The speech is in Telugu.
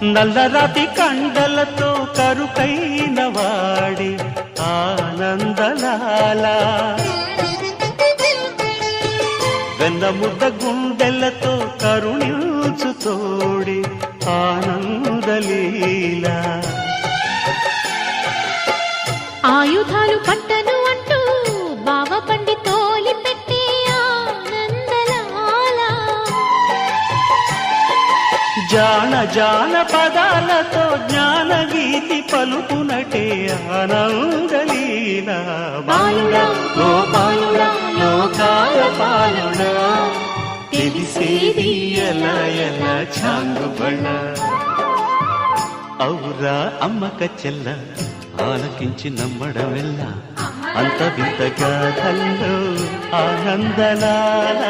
నల్లరాతి కండలతో కరుకైన వాడి ఆనందలాల వెన్నముద్ద గుండెలతో కరుణించు తోడి ఆనందలీల ఆయుధాలు పట్టను అంటూ బావ పండి తోలి పెట్టే ఆనందలాల జాన జాన పదాలతో జ్ఞాన గీతి పలుకునటే ఆనందలీల బాలుడా గోపాలుడా లోకాల పాలుడా తెలిసేది ఎలా ఎలా చాంగుబళ్ళ ఔరా అమ్మక చెల్ల ఆలకించి నమ్మడమెల్ల అంత వింత గాథల్లో ఆనందలాల